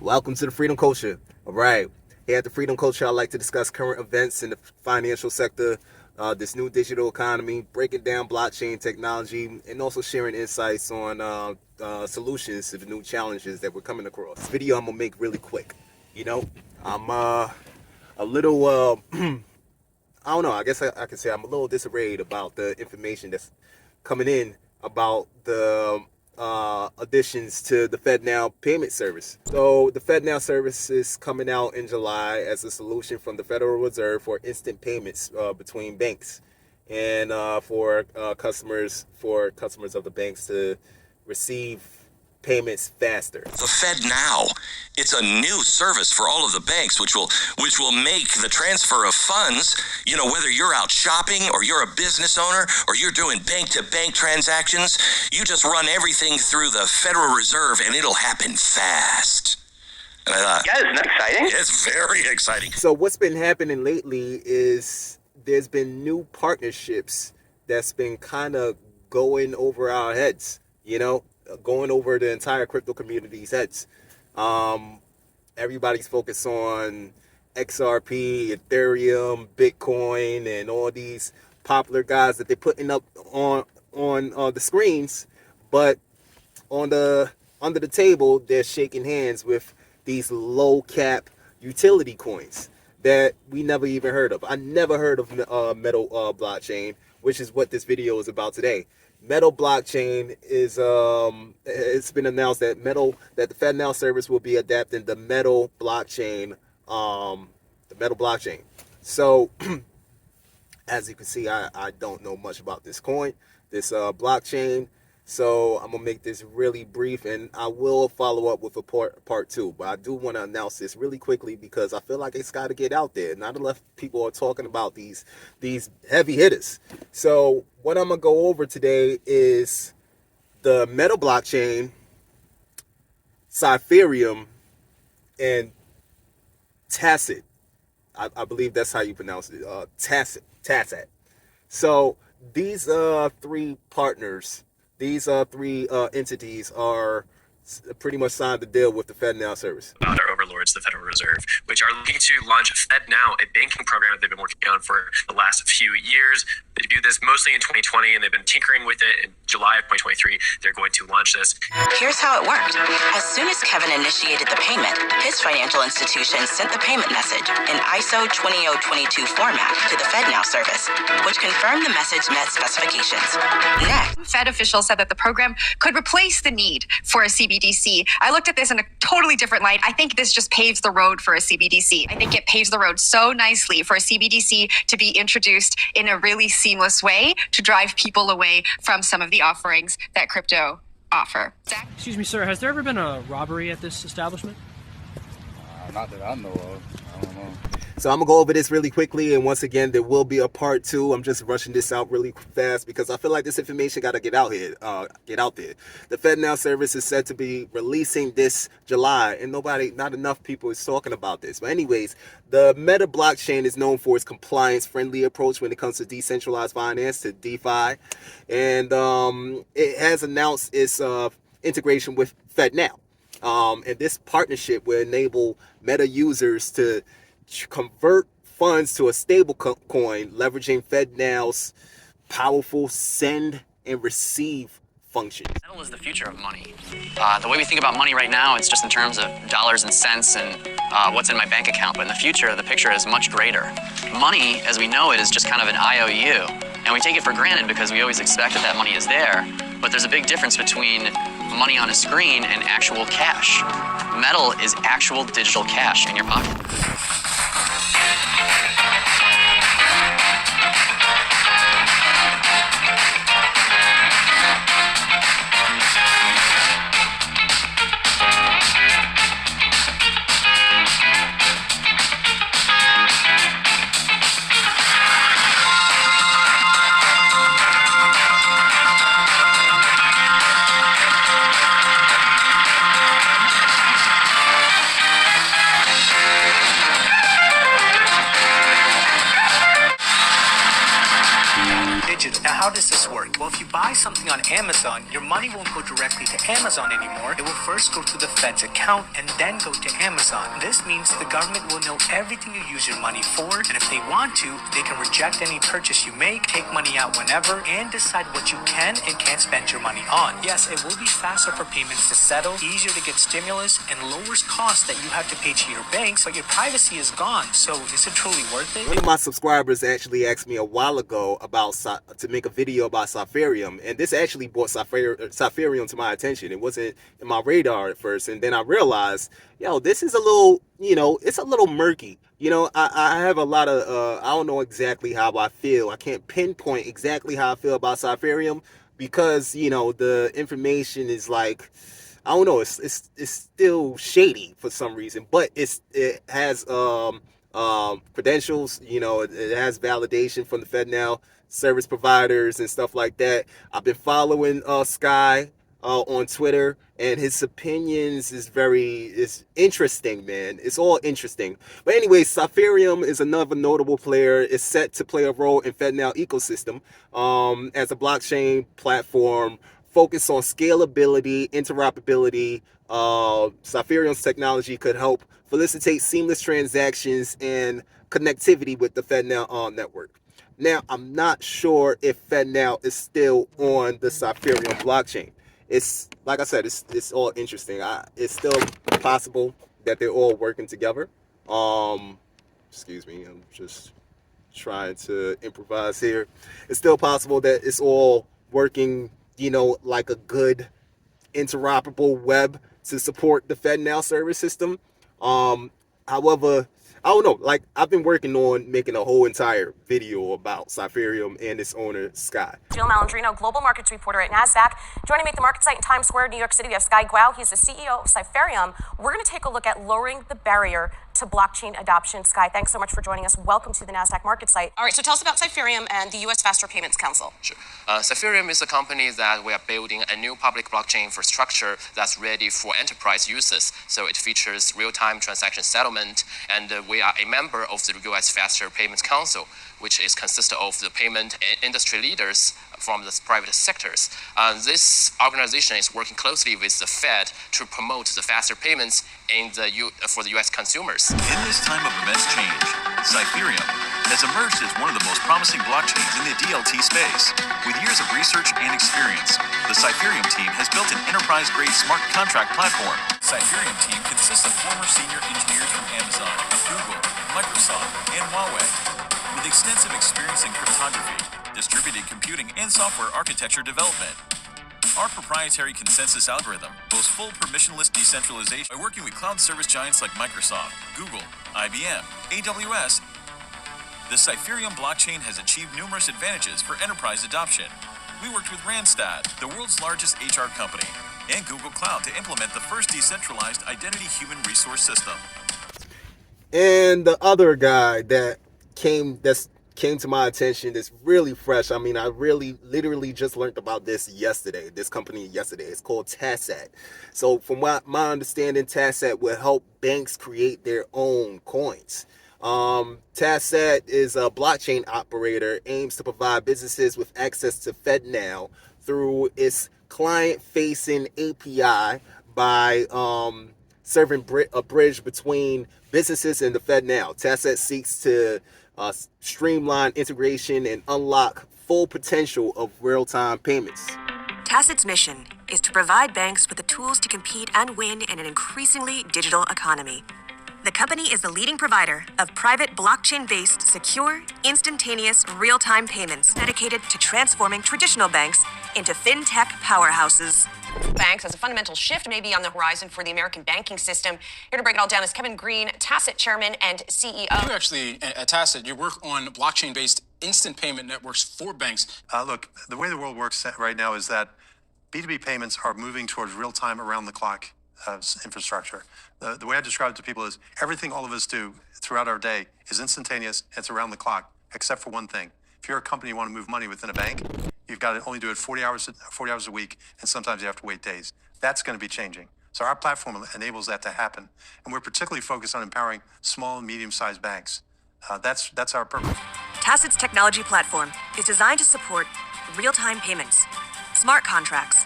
Welcome to the Freedom Culture. All right. Here at the Freedom Culture, I like to discuss current events in the financial sector, this new digital economy, breaking down blockchain technology, and also sharing insights on solutions to the new challenges that we're coming across. This video I'm going to make really quick. I'm a little, I don't know, I guess I can say I'm a little disarrayed about the information that's coming in about the additions to the FedNow payment service. So the FedNow service is coming out in July as a solution from the Federal Reserve for instant payments between banks and for customers of the banks to receive payments faster. The FedNow, it's a new service for all of the banks, which will make the transfer of funds, whether you're out shopping or you're a business owner or you're doing bank-to-bank transactions, you just run everything through the Federal Reserve and it'll happen fast. And I thought, yeah, isn't that exciting? It's very exciting. So what's been happening lately is there's been new partnerships that's been kind of going over our heads, going over the entire crypto community's heads. Everybody's focused on XRP, Ethereum, Bitcoin, and all these popular guys that they're putting up on the screens, but under the table, they're shaking hands with these low cap utility coins that we never even heard of. I never heard of Metal blockchain, which is what this video is about today. Metal blockchain is it's been announced that the FedNow service will be adapting the Metal blockchain, So as you can see, I don't know much about this coin, this blockchain. So I'm gonna make this really brief, and I will follow up with a part two. But I do want to announce this really quickly because I feel like it's got to get out there. Not enough people are talking about these heavy hitters. So what I'm gonna go over today is the Meta blockchain, Cypherium, and Tassat. I believe that's how you pronounce it. Tassat. So these three partners. These three entities are pretty much signed the deal with the FedNow service. About our overlords, the Federal Reserve, which are looking to launch FedNow, a banking program that they've been working on for the last few years. They do this mostly in 2020, and they've been tinkering with it. In July of 2023, they're going to launch this. Here's how it worked. As soon as Kevin initiated the payment, his financial institution sent the payment message in ISO 20022 format to the FedNow service, which confirmed the message met specifications. Next, Fed officials said that the program could replace the need for a CBDC. I looked at this in a totally different light. I think this just paves the road for a CBDC. I think it paves the road so nicely for a CBDC to be introduced in a really seamless way to drive people away from some of the offerings that crypto offer. Zach? Excuse me, sir. Has there ever been a robbery at this establishment? Not that I know of. I don't know. So I'm going to go over this really quickly, and once again, there will be a part two. I'm just rushing this out really fast because I feel like this information got to get out there. The FedNow service is said to be releasing this July, and not enough people is talking about this. But anyways, the Meta blockchain is known for its compliance-friendly approach when it comes to decentralized finance, to DeFi, and it has announced its integration with FedNow. And this partnership will enable Meta users to convert funds to a stable coin, leveraging FedNow's powerful send and receive functions. Metal is the future of money. The way we think about money right now, it's just in terms of dollars and cents and what's in my bank account. But in the future, the picture is much greater. Money, as we know it, is just kind of an IOU. And we take it for granted because we always expect that money is there. But there's a big difference between money on a screen and actual cash. Metal is actual digital cash in your pocket. how does this work? Well, if you buy something on Amazon, your money won't go directly to Amazon anymore. It will first go to the Fed's account and then go to Amazon. This means the government will know everything you use your money for, and if they want to, they can reject any purchase you make, take money out whenever, and decide what you can and can't spend your money on. Yes, it will be faster for payments to settle, easier to get stimulus, and lowers costs that you have to pay to your banks, but your privacy is gone. So is it truly worth it? One of my subscribers actually asked me a while ago about to make a video about Cypherium, and this actually brought Cypherium to my attention. It wasn't in my radar at first, and then I realized, this is a little, it's a little murky. I have a lot of, I don't know exactly how I feel. I can't pinpoint exactly how I feel about Cypherium because, the information is like, I don't know, it's still shady for some reason, but it has credentials, it has validation from the FedNow service providers and stuff like that. I've been following Sky on Twitter, and his opinions is interesting, man. It's all interesting. But anyway, Cypherium is another notable player. It's set to play a role in FedNow ecosystem as a blockchain platform focused on scalability, interoperability. Cypherium's technology could help facilitate seamless transactions and connectivity with the FedNow network. Now, I'm not sure if FedNow is still on the Cypherium blockchain. It's like I said, it's all interesting. It's still possible that they're all working together. Excuse me, I'm just trying to improvise here. It's still possible that it's all working, like a good interoperable web to support the FedNow service system. However, I don't know, like I've been working on making a whole entire video about Cypherium and its owner, Sky. Jill Malandrino, global markets reporter at NASDAQ. Joining me at the market site in Times Square, New York City, we have Sky Guo. He's the CEO of Cypherium. We're going to take a look at lowering the barrier to blockchain adoption. Sky, thanks so much for joining us. Welcome to the NASDAQ market site. All right, so tell us about Cypherium and the U.S. Faster Payments Council. Sure. Cypherium is a company that we are building a new public blockchain infrastructure that's ready for enterprise uses. So it features real-time transaction settlement, and we are a member of the U.S. Faster Payments Council, which is consisted of the payment industry leaders from the private sectors. This organization is working closely with the Fed to promote the faster payments for the U.S. consumers. In this time of immense change, Cypherium has emerged as one of the most promising blockchains in the DLT space. With years of research and experience, the Cypherium team has built an enterprise-grade smart contract platform. Cypherium team consists of former senior engineers from Amazon, Google, Microsoft, and Huawei, with extensive experience in cryptography, distributed computing, and software architecture development. Our proprietary consensus algorithm boasts full permissionless decentralization by working with cloud service giants like Microsoft, Google, IBM, AWS. The Cypherium blockchain has achieved numerous advantages for enterprise adoption. We worked with Randstad, the world's largest HR company, and Google Cloud to implement the first decentralized identity human resource system. And the other guy that came to my attention that's really fresh. I mean, I literally just learned about this company yesterday. It's called Tassat. So from my understanding, Tassat will help banks create their own coins. Tassat is a blockchain operator, aims to provide businesses with access to FedNow through its client-facing API by serving a bridge between businesses and the FedNow. Tassat seeks to streamline integration and unlock full potential of real-time payments. Tassat's mission is to provide banks with the tools to compete and win in an increasingly digital economy. The company is the leading provider of private blockchain-based, secure, instantaneous, real-time payments dedicated to transforming traditional banks into fintech powerhouses. Banks as a fundamental shift may be on the horizon for the American banking system. Here to break it all down is Kevin Green, Tassat chairman and CEO. You actually, at Tassat, you work on blockchain-based instant payment networks for banks. Look, the way the world works right now is that B2B payments are moving towards real-time, around-the-clock infrastructure. The way I describe it to people is everything all of us do throughout our day is instantaneous. It's around the clock, except for one thing. If you're a company you want to move money within a bank, you've got to only do it 40 hours a week, and sometimes you have to wait days. That's going to be changing. So our platform enables that to happen, and we're particularly focused on empowering small and medium-sized banks. That's our purpose. Tassat's technology platform is designed to support real-time payments, smart contracts,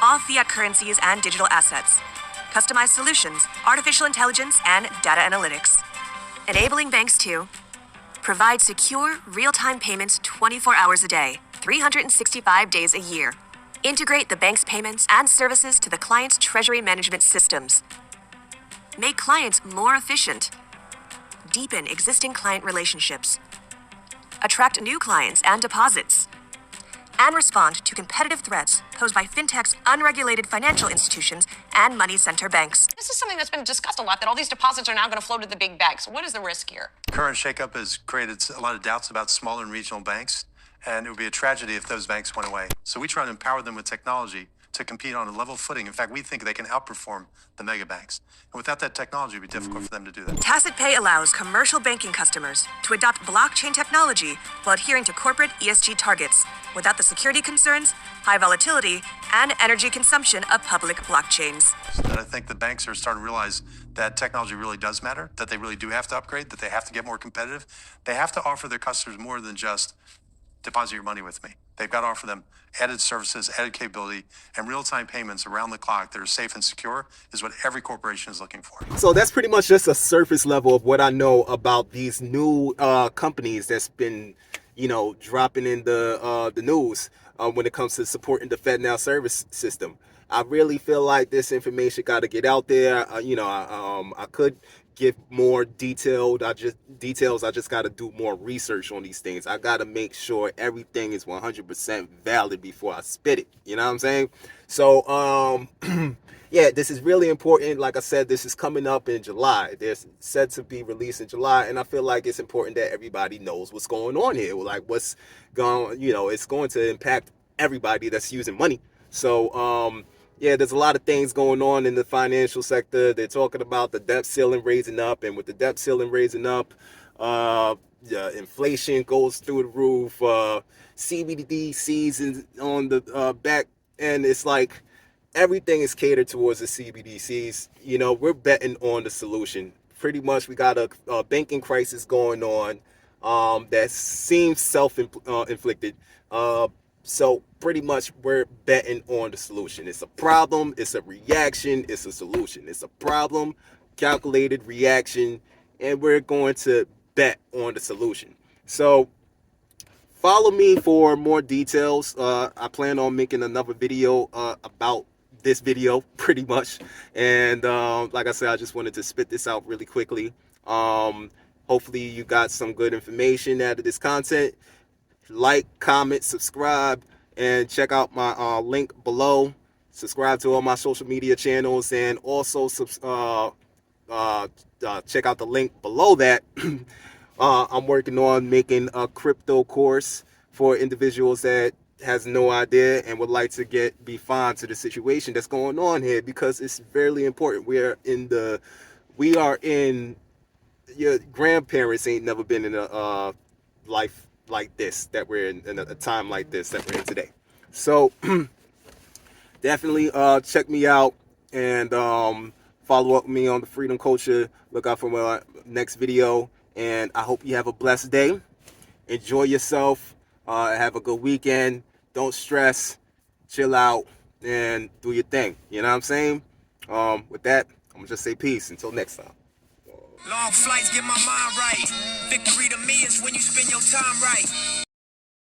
all fiat currencies and digital assets, customized solutions, artificial intelligence, and data analytics. Enabling banks to provide secure, real-time payments 24 hours a day, 365 days a year. Integrate the bank's payments and services to the client's treasury management systems. Make clients more efficient. Deepen existing client relationships. Attract new clients and deposits. And respond to competitive threats posed by fintech's unregulated financial institutions and money center banks. This is something that's been discussed a lot, that all these deposits are now going to flow to the big banks. What is the risk here? Current shakeup has created a lot of doubts about smaller and regional banks, and it would be a tragedy if those banks went away. So we try to empower them with technology to compete on a level footing. In fact, we think they can outperform the mega banks. And without that technology, it would be difficult for them to do that. Tassat Pay allows commercial banking customers to adopt blockchain technology while adhering to corporate ESG targets without the security concerns, high volatility, and energy consumption of public blockchains. And I think the banks are starting to realize that technology really does matter, that they really do have to upgrade, that they have to get more competitive. They have to offer their customers more than just deposit your money with me. They've got to offer them added services, added capability, and real-time payments around the clock that are safe and secure is what every corporation is looking for. So that's pretty much just a surface level of what I know about these new companies that's been, dropping in the news when it comes to supporting the FedNow Service system. I really feel like this information got to get out there. I could give more details. I just got to do more research on these things. I got to make sure everything is 100% valid before I spit it. You know what I'm saying? So, yeah, this is really important. Like I said, this is coming up in July. They're set to be released in July, and I feel like it's important that everybody knows what's going on here. Like what's going, it's going to impact everybody that's using money. So, yeah, there's a lot of things going on in the financial sector. They're talking about the debt ceiling raising up, and with the debt ceiling raising up, inflation goes through the roof. CBDCs is on the back end. It's like everything is catered towards the CBDCs. We're betting on the solution. Pretty much, we got a banking crisis going on that seems self-inflicted. So pretty much we're betting on the solution. It's a problem, it's a reaction, it's a solution. It's a problem, calculated reaction, and we're going to bet on the solution. So follow me for more details. I plan on making another video about this video pretty much. And like I said, I just wanted to spit this out really quickly. Hopefully you got some good information out of this content. Like, comment, subscribe, and check out my link below. Subscribe to all my social media channels, and also check out the link below that. I'm working on making a crypto course for individuals that has no idea and would like to be fine to the situation that's going on here, because it's very important. We are in your grandparents ain't never been in a life like this that we're in a time like this that we're in today. So definitely check me out and follow up with me on the Freedom Culture. Look out for my next video, and I hope you have a blessed day. Enjoy yourself. Have a good weekend. Don't stress. Chill out and do your thing. You know what I'm saying? With that, I'm gonna just say peace until next time. Long flights get my mind right. Victory to me is when you spend your time right.